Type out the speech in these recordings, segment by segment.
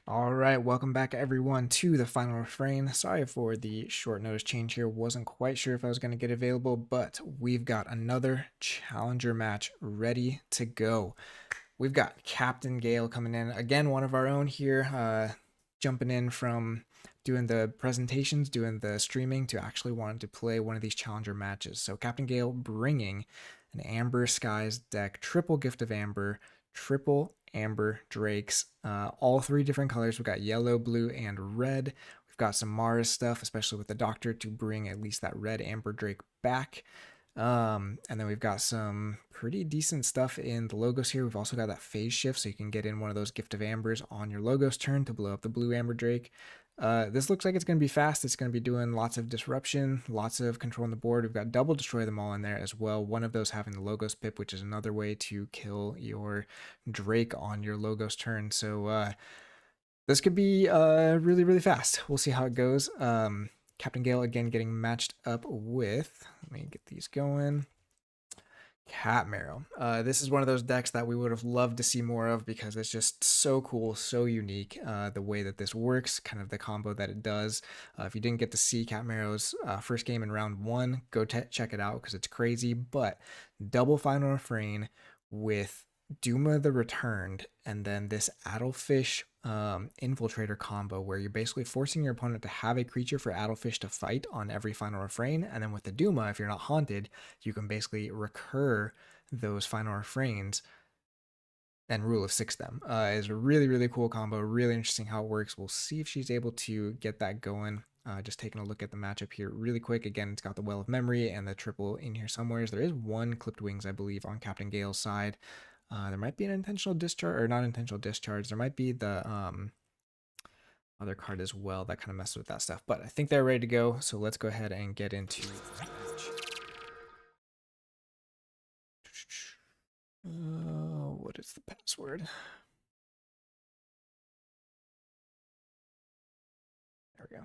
All right, welcome back everyone to the final refrain. Sorry for the short notice change here. Wasn't quite sure if I was going to get available, but we've got another challenger match ready to go. We've got Captain Gale coming in again, one of our own here, jumping in from doing the presentations, doing the streaming to actually wanting to play one of these challenger matches. So Captain Gale bringing an Amber Skies deck, triple Gift of Amber, triple Amber Drakes, all three different colors. We've got yellow, blue, and red. We've got some Mars stuff, especially with the Doctor, to bring at least that red Amber Drake back. And then we've got some pretty decent stuff in the logos here. We've also got that phase shift, so you can get in one of those Gift of Ambers on your logos turn to blow up the blue Amber Drake. This looks like it's going to be fast. It's going to be doing lots of disruption, lots of control on the board. We've got double destroy them all in there as well. One of those having the logos pip, which is another way to kill your Drake on your logos turn. So this could be really, really fast. We'll see how it goes. Captain Gale again getting matched up with, let me get these going, CatMarrow. This is one of those decks that we would have loved to see more of because it's just so cool, so unique, the way that this works, kind of the combo that it does. If you didn't get to see CatMarrow's first game in round one, go check it out because it's crazy. But double final refrain with Duma the Returned, and then this Addlefish Infiltrator combo where you're basically forcing your opponent to have a creature for Addlefish to fight on every final refrain, and then with the Duma, if you're not haunted, you can basically recur those final refrains and rule of six them. Is a really, really cool combo, really interesting how it works. We'll see if she's able to get that going. Just taking a look at the matchup here really quick. Again, it's got the Well of Memory and the triple in here somewhere. There is one Clipped Wings, I believe, on Captain Gale's side. There might be an intentional discharge, or not intentional discharge. There might be the other card as well that kind of messes with that stuff. But I think they're ready to go. So let's go ahead and get into the match. What is the password? There we go.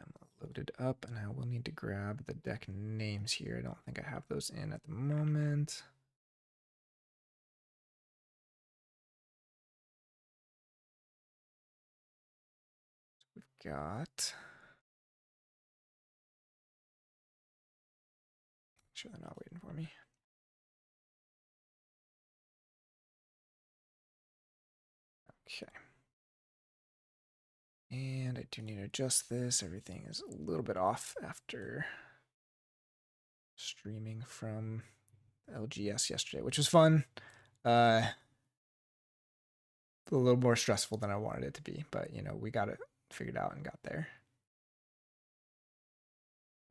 I'm loaded up, and I will need to grab the deck names here. I don't think I have those in at the moment. We've got... Make sure they're not waiting for me. Okay. And I do need to adjust this. Everything is a little bit off after streaming from LGS yesterday, which was fun. A little more stressful than I wanted it to be, but you know, we got it figured out and got there.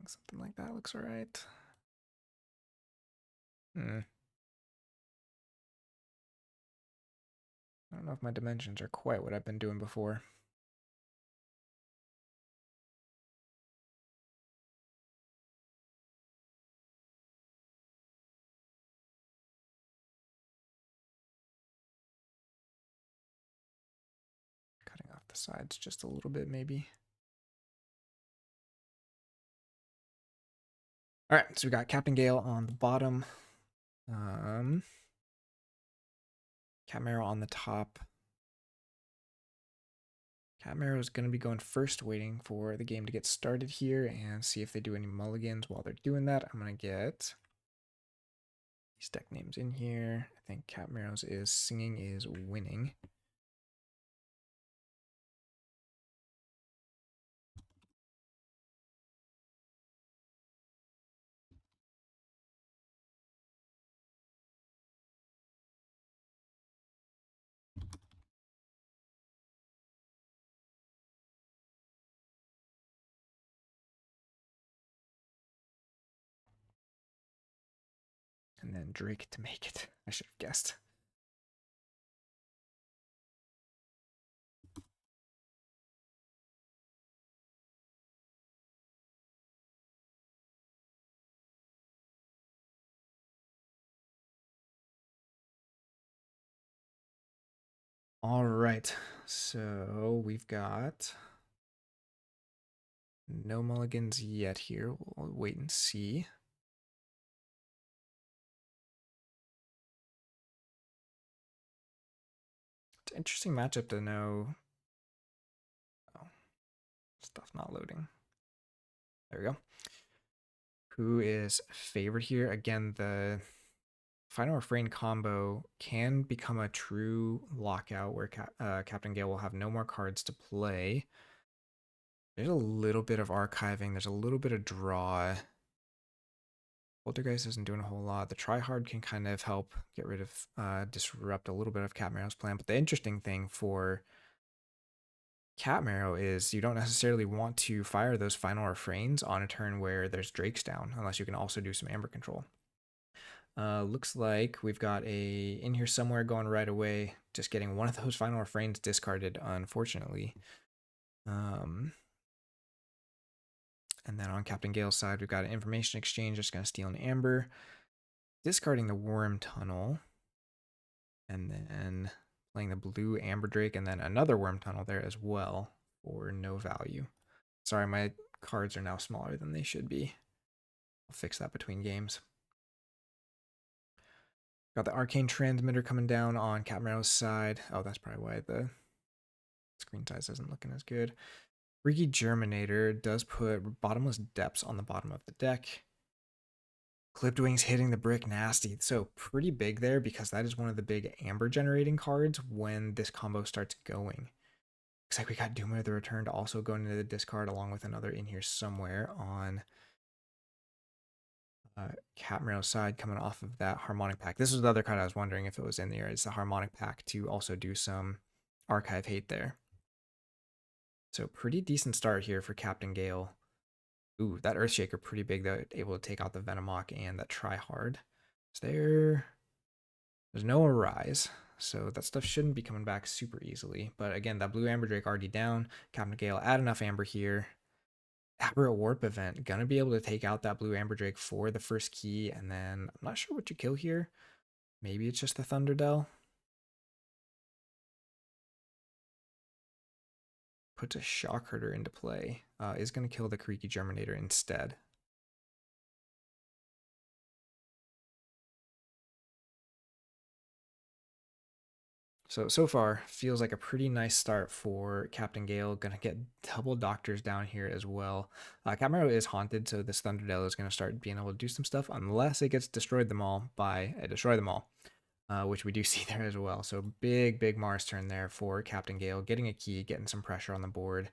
Something like that looks all right. I don't know if my dimensions are quite what I've been doing before. Cutting off the sides just a little bit, maybe. All right, so we got Captain Gale on the bottom. CatMarrow on the top. CatMarrow is going to be going first, waiting for the game to get started here and see if they do any mulligans while they're doing that. I'm going to get these deck names in here. I think CatMarrow's is Singing is Winning. And then Drake to make it. I should have guessed. All right, so we've got no mulligans yet here. We'll wait and see. It's an interesting matchup to know. Oh, stuff not loading. There we go. Who is favored here? Again, the Final Refrain combo can become a true lockout where Captain Gale will have no more cards to play. There's a little bit of archiving. There's a little bit of draw. Poltergeist isn't doing a whole lot. The tryhard can kind of help get rid of, disrupt a little bit of CatMarrow's plan. But the interesting thing for CatMarrow is you don't necessarily want to fire those final refrains on a turn where there's Drakes down, unless you can also do some Amber control. Looks like we've got a in here somewhere going right away. Just getting one of those final refrains discarded, unfortunately. And then on Captain Gale's side, we've got an information exchange just going to steal an Amber, discarding the Worm Tunnel, and then playing the blue Amber Drake, and then another Worm Tunnel there as well for no value. Sorry, my cards are now smaller than they should be. I'll fix that between games. Got the Arcane Transmitter coming down on CatMarrow's side. Oh, that's probably why the screen size isn't looking as good. Freaky Germinator does put Bottomless Depths on the bottom of the deck. Clipped Wings hitting the brick nasty. So pretty big there because that is one of the big Amber generating cards when this combo starts going. Looks like we got Doom of the Return to also go into the discard along with another in here somewhere on CatMarrow's side coming off of that Harmonic Pack. This was the other card I was wondering if it was in there. It's the Harmonic Pack to also do some archive hate there. So pretty decent start here for Captain Gale. Ooh, that Earthshaker pretty big though, able to take out the Venomoth and that Tryhard. There's no Arise, so that stuff shouldn't be coming back super easily. But again, that blue Amber Drake already down. Captain Gale add enough Amber here. Aberrant Warp event, gonna be able to take out that blue Amber Drake for the first key, and then I'm not sure what you kill here. Maybe it's just the Thunderdell. Puts a Shock Herder into play. Is gonna kill the Creaky Germinator instead. So far, feels like a pretty nice start for Captain Gale. Gonna get double Doctors down here as well. CatMarrow is haunted, so this Thunderdell is gonna start being able to do some stuff unless it gets destroyed them all by Destroy Them All, which we do see there as well. So big Mars turn there for Captain Gale, getting a key, getting some pressure on the board,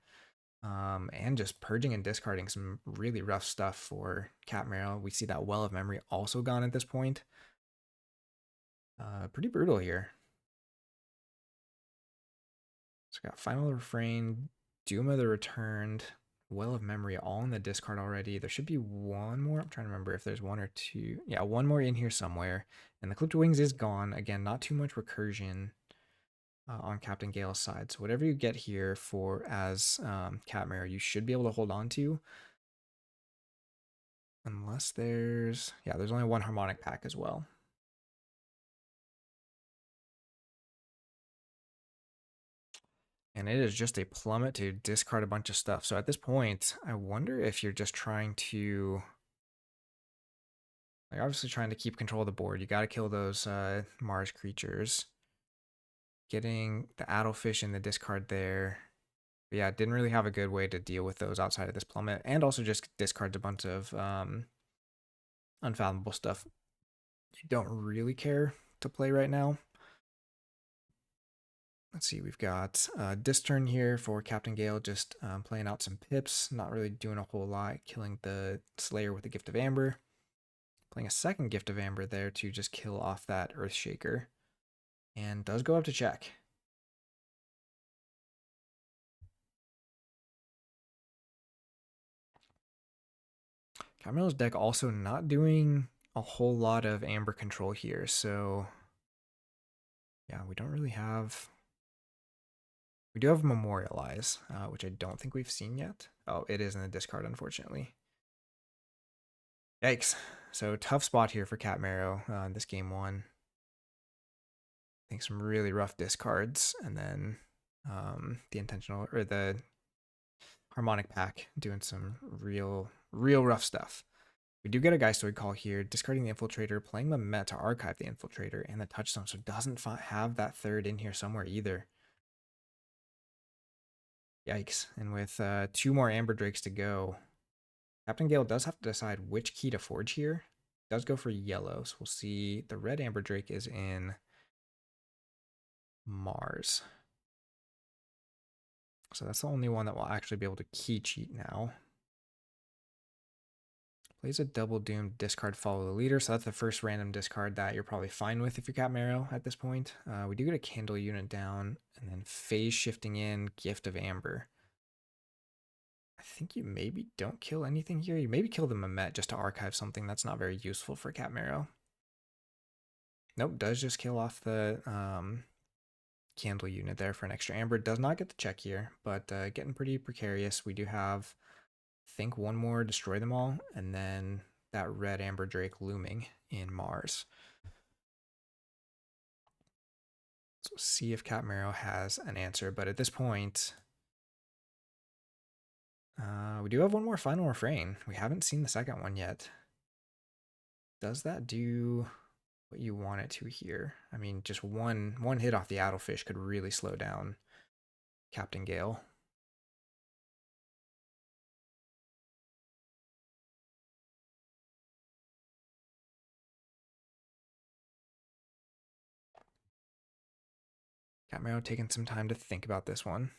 and just purging and discarding some really rough stuff for CatMarrow. We see that Well of Memory also gone at this point. Pretty brutal here. So we got Final Refrain, Doom of the Returned, Well of Memory all in the discard already. There should be one more. I'm trying to remember if there's one or two. Yeah, one more in here somewhere. And the Clipped Wings is gone. Again, not too much recursion on Captain Gale's side. So whatever you get here for as CatMarrow, you should be able to hold on to. Unless there's only one Harmonic Pack as well. And it is just a plummet to discard a bunch of stuff. So at this point, I wonder if you're just trying to, like, obviously trying to keep control of the board. You got to kill those Mars creatures. Getting the Addlefish in the discard there. But yeah, didn't really have a good way to deal with those outside of this plummet. And also just discards a bunch of unfathomable stuff you don't really care to play right now. Let's see, we've got disc turn here for Captain Gale, just playing out some pips, not really doing a whole lot, killing the Slayer with the Gift of Amber. Playing a second Gift of Amber there to just kill off that Earthshaker. And does go up to check. CatMarrow's deck also not doing a whole lot of Amber control here, so yeah, we don't really have... We do have Memorialize, which I don't think we've seen yet. Oh, it is in the discard, unfortunately. Yikes. So tough spot here for CatMarrow in this game one. I think some really rough discards, and then the intentional or the harmonic pack doing some real rough stuff. We do get a Geistoid call here, discarding the Infiltrator, playing the Met to archive the Infiltrator and the Touchstone, so doesn't have that third in here somewhere either. Yikes. And with 2 more Amber Drakes to go, Captain Gale does have to decide which key to forge here. Does go for yellow, so we'll see the red Amber Drake is in Mars. So that's the only one that will actually be able to key cheat now. Plays a double doom, discard, follow the leader. So that's the first random discard that you're probably fine with if you're CatMarrow at this point. We do get a candle unit down, and then phase shifting in, gift of amber. I think you maybe don't kill anything here. You maybe kill the Mamet just to archive something that's not very useful for CatMarrow. Nope, does just kill off the candle unit there for an extra amber. Does not get the check here, but getting pretty precarious. We do have, I think, 1 more destroy them all, and then that red Amber Drake looming in Mars. So we'll see if CatMarrow has an answer, but at this point, we do have 1 more final refrain. We haven't seen the second one yet. Does that do what you want it to here? I mean, just one hit off the Addlefish could really slow down Captain Gale. CatMarrow taking some time to think about this one.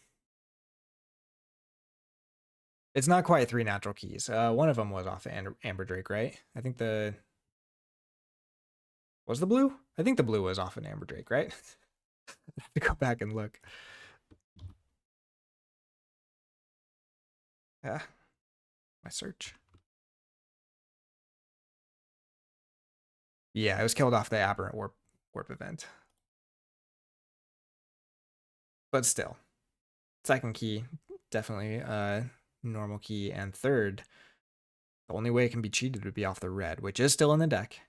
It's not quite 3 natural keys. One of them was off the Amber Drake, right? I think was the blue? I think the blue was off an Amber Drake, right? I have to go back and look. Yeah, my search. Yeah, it was killed off the Aberrant Warp event. But still, second key, definitely normal key, and third, the only way it can be cheated would be off the red, which is still in the deck.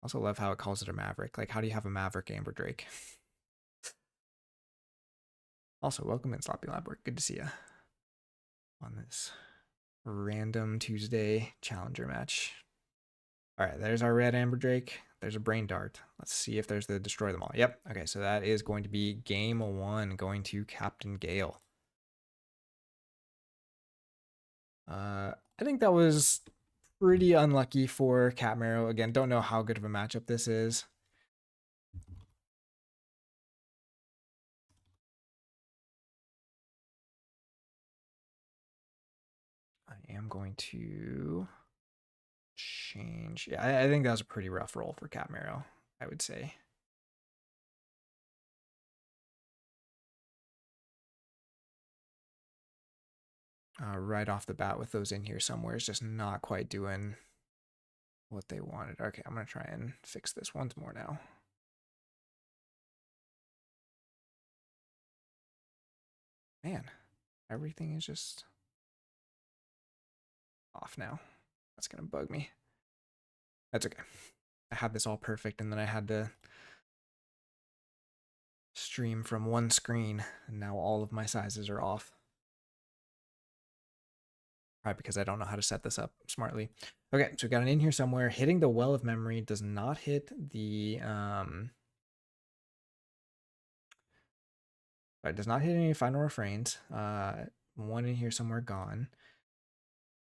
Also love how it calls it a Maverick. Like, how do you have a Maverick Amber Drake? Also, welcome in Sloppy Lab Work. Good to see you on this random Tuesday challenger match. All right, there's our red Amber Drake. There's a Brain Dart. Let's see if there's the Destroy Them All. Yep. Okay, so that is going to be game 1 going to Captain Gale. I think that was pretty unlucky for CatMarrow. Again, don't know how good of a matchup this is. I am going to change. Yeah, I think that was a pretty rough roll for CatMarrow, I would say. Right off the bat with those in here somewhere is just not quite doing what they wanted. Okay, I'm going to try and fix this once more now. Man, everything is just off now. That's going to bug me. That's okay. I had this all perfect, and then I had to stream from one screen, and now all of my sizes are off. Probably because I don't know how to set this up smartly. Okay, so we got an in here somewhere. Hitting the Well of Memory does not hit the it does not hit any final refrains. 1 in here somewhere gone.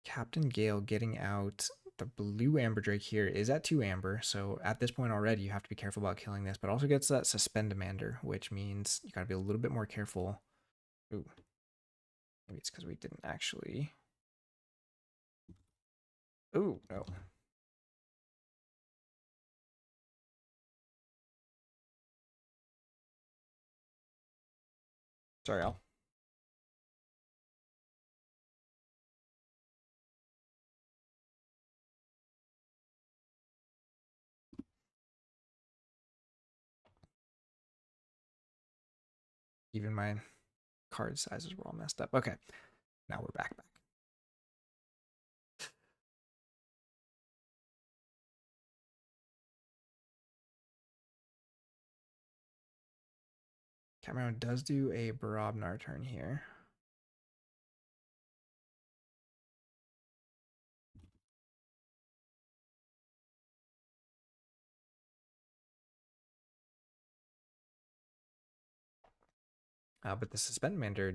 Captain Gale getting out the blue Amber Drake here is at 2 Amber, so at this point already you have to be careful about killing this, but also gets that Suspend Demander, which means you gotta be a little bit more careful. Ooh. Maybe it's because we didn't actually. Ooh, no. Sorry, Al. Even my card sizes were all messed up. Okay, now we're back. CatMarrow does do a Barobnar turn here. But the Suspend Mander, I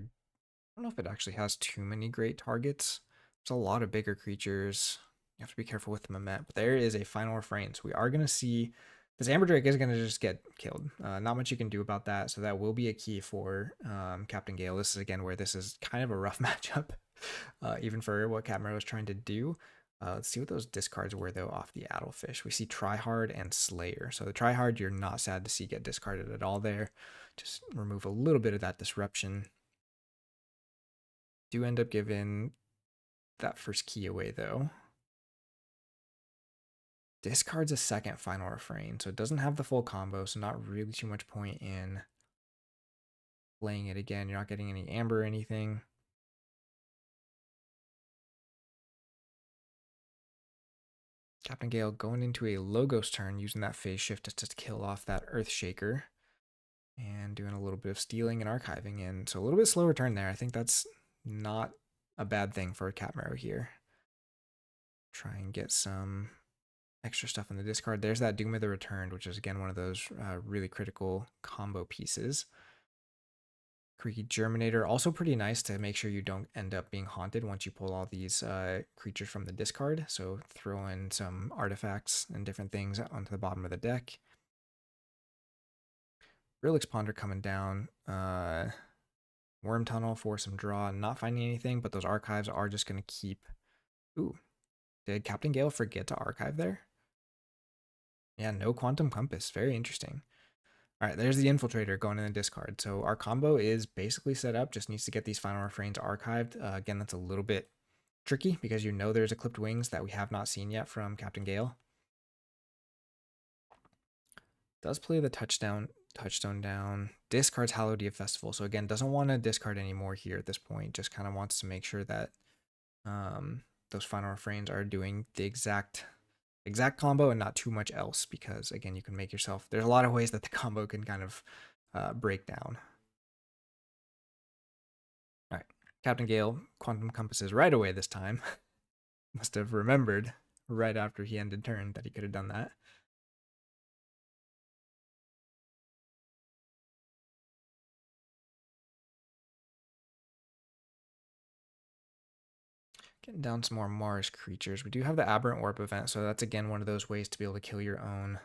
don't know if it actually has too many great targets. There's a lot of bigger creatures. You have to be careful with the Mamet, but there is a final refrain. So we are going to see this Amber Drake is going to just get killed. Not much you can do about that. So that will be a key for Captain Gale. This is again where this is kind of a rough matchup, even for what CatMarrow is trying to do. Let's see what those discards were though off the Addlefish. We see Tryhard and Slayer. So the Tryhard you're not sad to see get discarded at all there. Just remove a little bit of that disruption. Do end up giving that first key away though. Discards a second final refrain, so it doesn't have the full combo, so not really too much point in playing it again. You're not getting any amber or anything. Captain Gale going into a Logos turn, using that phase shift to kill off that Earthshaker, and doing a little bit of stealing and archiving in. So a little bit slower turn there. I think that's not a bad thing for a CatMarrow here. Try and get some extra stuff in the discard. There's that Doom of the Returned, which is again one of those really critical combo pieces. Creaky Germinator, also pretty nice to make sure you don't end up being haunted once you pull all these creatures from the discard. So throw in some artifacts and different things onto the bottom of the deck. Relix Ponder coming down. Worm Tunnel for some draw. Not finding anything, but those archives are just going to keep... Ooh, did Captain Gale forget to archive there? Yeah, no Quantum Compass. Very interesting. All right, there's the Infiltrator going in the discard. So our combo is basically set up, just needs to get these final refrains archived. Again, that's a little bit tricky because you know there's Eclipsed Wings that we have not seen yet from Captain Gale. Does play the touchstone down. Discards Hallowed Eve Festival. So again, doesn't want to discard anymore here at this point. Just kind of wants to make sure that those final refrains are doing the exact combo and not too much else, because again you can make yourself, there's a lot of ways that the combo can kind of break down. All right, Captain Gale Quantum Compasses right away this time. Must have remembered right after he ended turn that he could have done that. Getting down some more Mars creatures. We do have the Aberrant Warp event, so that's again one of those ways to be able to kill your own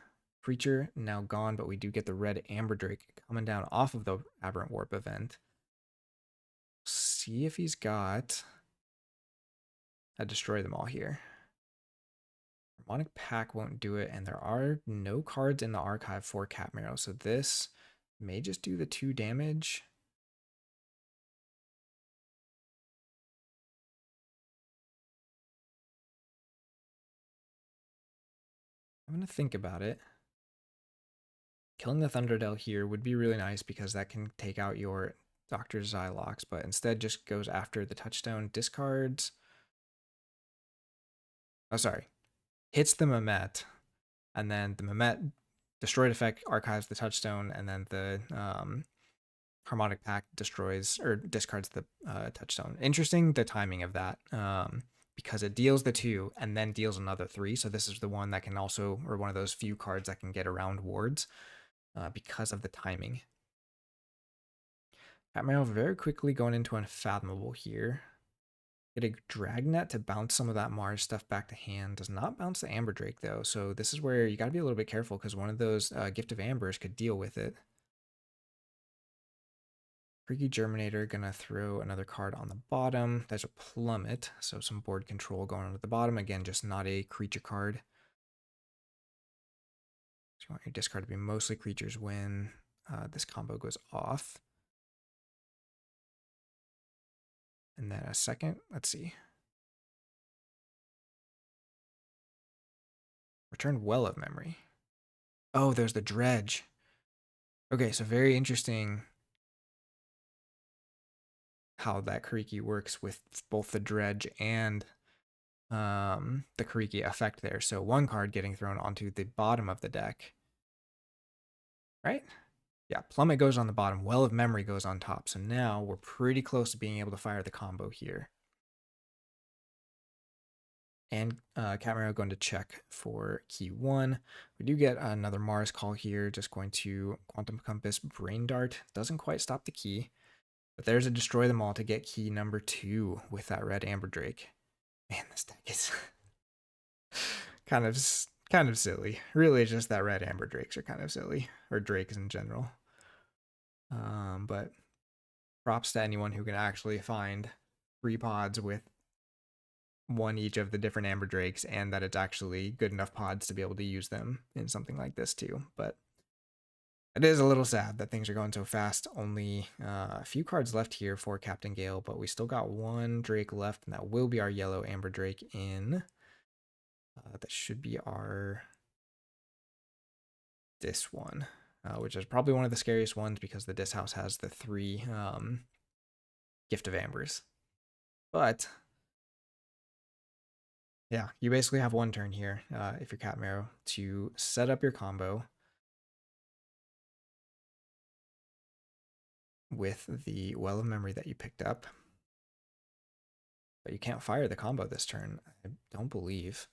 creature. Now gone, but we do get the red Amber Drake coming down off of the Aberrant Warp event. See if he's got a Destroy Them All here. Harmonic Pack won't do it, and there are no cards in the archive for CatMarrow, so this may just do the 2 damage. I'm going to think about it. Killing the Thunderdell here would be really nice because that can take out your Dr. Xylox, but instead just goes after the touchstone, discards. Oh, sorry. Hits the Mamet, and then the Mamet destroyed effect archives the touchstone, and then the Harmonic Pack destroys or discards the touchstone. Interesting the timing of that, because it deals the 2 and then deals another 3. So this is the one that can also, or one of those few cards that can get around wards because of the timing. CatMarrow very quickly going into Unfathomable here. Get a Dragnet to bounce some of that Mars stuff back to hand. Does not bounce the Amber Drake though, so this is where you got to be a little bit careful because one of those Gift of Ambers could deal with it. Creaky Germinator gonna throw another card on the bottom. There's a Plummet, so some board control going on at the bottom. Again, just not a creature card. So you want your discard to be mostly creatures when this combo goes off. And then a second, let's see. Return Well of Memory. Oh, there's the Dredge. Okay, so very interesting how that Kariki works with both the Dredge and the Kariki effect there. So one card getting thrown onto the bottom of the deck. Right? Yeah, Plummet goes on the bottom, Well of Memory goes on top. So now we're pretty close to being able to fire the combo here. And CatMarrow going to check for key 1. We do get another Mars call here, just going to Quantum Compass Brain Dart. Doesn't quite stop the key, but there's a Destroy Them All to get key number 2 with that red Amber Drake. Man, this deck is kind of silly. Really, it's just that red Amber Drakes are kind of silly, or Drakes in general. But props to anyone who can actually find 3 pods with one each of the different Amber Drakes, and that it's actually good enough pods to be able to use them in something like this too. But it is a little sad that things are going so fast. Only a few cards left here for Captain Gale, but we still got 1 Drake left, and that will be our yellow Amber Drake in. That should be this one, which is probably one of the scariest ones because the Dis House has the 3 Gift of Ambers. But yeah, you basically have 1 turn here if you're CatMarrow to set up your combo with the Well of Memory that you picked up. But you can't fire the combo this turn, I don't believe.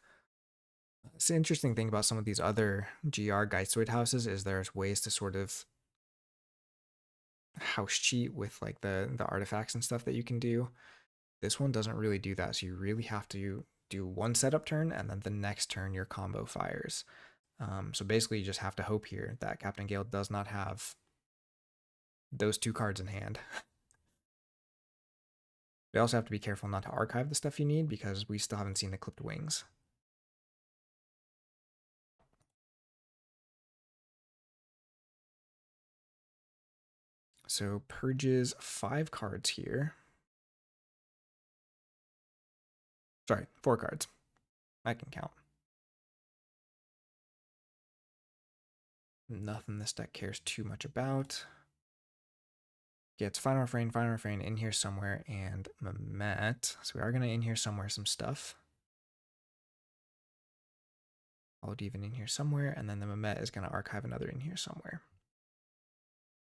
It's the interesting thing about some of these other GR Geistoid houses is there's ways to sort of house cheat with like the artifacts and stuff that you can do. This one doesn't really do that, so you really have to do 1 setup turn, and then the next turn your combo fires. So basically you just have to hope here that Captain Gale does not have those 2 cards in hand. We also have to be careful not to archive the stuff you need because we still haven't seen the clipped wings. So purges 5 cards here. Sorry, 4 cards. I can count. Nothing this deck cares too much about. Gets Final Refrain in here somewhere, and Mehmet. So we are going to in here somewhere some stuff. Even in here somewhere, and then the Mehmet is going to archive another in here somewhere.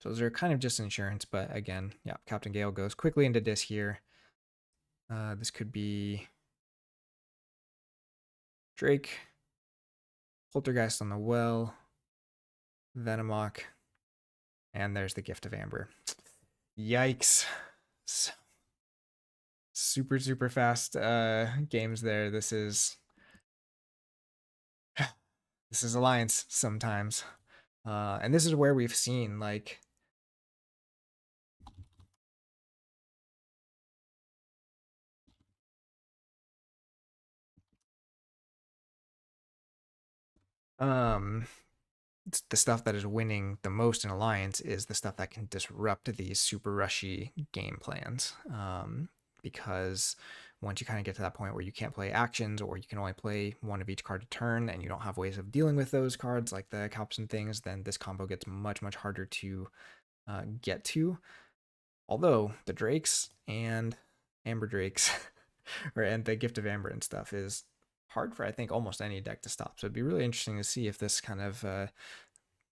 So those are kind of just insurance, but again, yeah, Captain Gale goes quickly into Dis here. This could be Drake, Poltergeist on the Well, Venomock, and there's the Gift of Amber. Yikes. So, super fast games there. This is Alliance sometimes. And this is where we've seen like the stuff that is winning the most in Alliance is the stuff that can disrupt these super rushy game plans. Because once you kind of get to that point where you can't play actions, or you can only play 1 of each card a turn, and you don't have ways of dealing with those cards like the Calps and things, then this combo gets much harder to get to. Although the Drakes and Amber Drakes, and the Gift of Amber and stuff is hard for, I think, almost any deck to stop. So it'd be really interesting to see if this kind of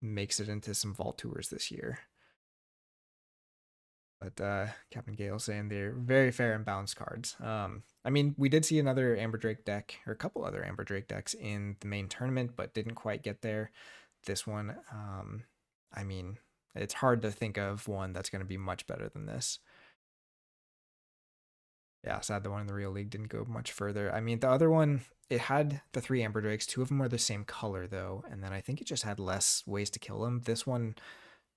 makes it into some Vault Tours this year. But Captain Gale saying they're very fair and balanced cards. I mean, we did see another Amber Drake deck, or a couple other Amber Drake decks in the main tournament, but didn't quite get there. This one, I mean, it's hard to think of one that's going to be much better than this. Yeah, sad the one in the real league didn't go much further. I mean, the other one, it had the 3 Amber Drakes. 2 of them were the same color, though, and then I think it just had less ways to kill them. This one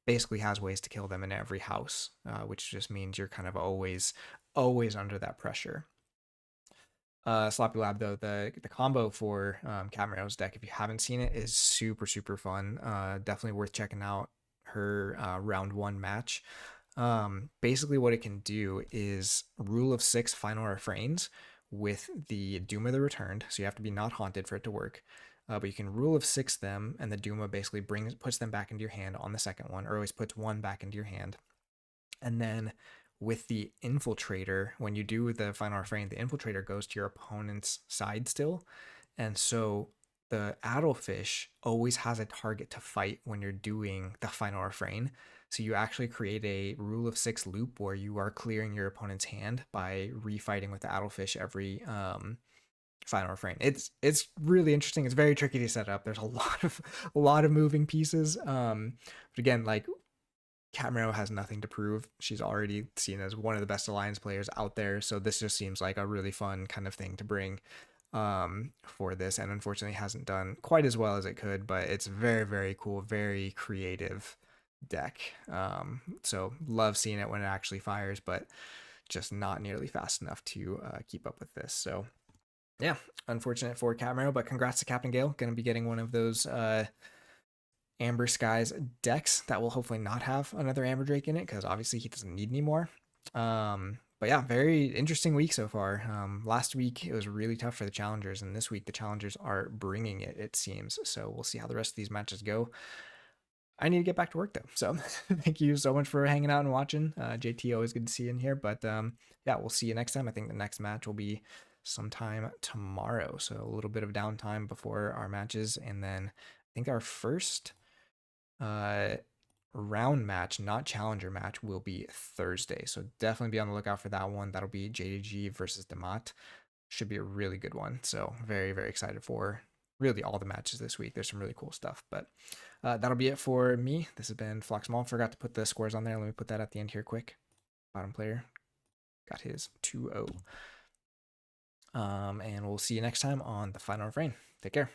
basically has ways to kill them in every house, which just means you're kind of always under that pressure. Sloppy Lab, though, the combo for CatMarrow's deck, if you haven't seen it, is super fun. Definitely worth checking out her round 1 match. Basically what it can do is rule of 6 final refrains with the Duma the Returned, so you have to be not haunted for it to work. But you can rule of 6 them, and the Duma basically puts them back into your hand on the second one, or always puts 1 back into your hand. And then with the Infiltrator, when you do the final refrain, the Infiltrator goes to your opponent's side still, and so the Addlefish always has a target to fight when you're doing the final refrain. So you actually create a rule of 6 loop where you are clearing your opponent's hand by refighting with the Addlefish every final refrain. It's really interesting. It's very tricky to set up. There's a lot of moving pieces. But again, like CatMarrow has nothing to prove. She's already seen as one of the best alliance players out there. So this just seems like a really fun kind of thing to bring for this, and unfortunately hasn't done quite as well as it could, but it's very, very cool, very creative deck. So love seeing it when it actually fires, but just not nearly fast enough to keep up with this. So yeah, unfortunate for CatMarrow, but congrats to Captain Gale. Going to be getting one of those Amber Skies decks that will hopefully not have another Amber Drake in it, because obviously he doesn't need any more. But yeah, very interesting week so far. Last week it was really tough for the challengers, and this week the challengers are bringing it, it seems. So we'll see how the rest of these matches go. I need to get back to work though. So thank you so much for hanging out and watching. JT, always good to see you in here. But yeah, we'll see you next time. I think the next match will be sometime tomorrow. So a little bit of downtime before our matches. And then I think our first round match, not challenger match, will be Thursday. So definitely be on the lookout for that one. That'll be JDG versus Demat. Should be a really good one. So very, very excited for really all the matches this week. There's some really cool stuff. But that'll be it for me. This has been Floxmall. Forgot to put the scores on there. Let me put that at the end here quick. Bottom player got his 2-0. And we'll see you next time on the final refrain. Take care.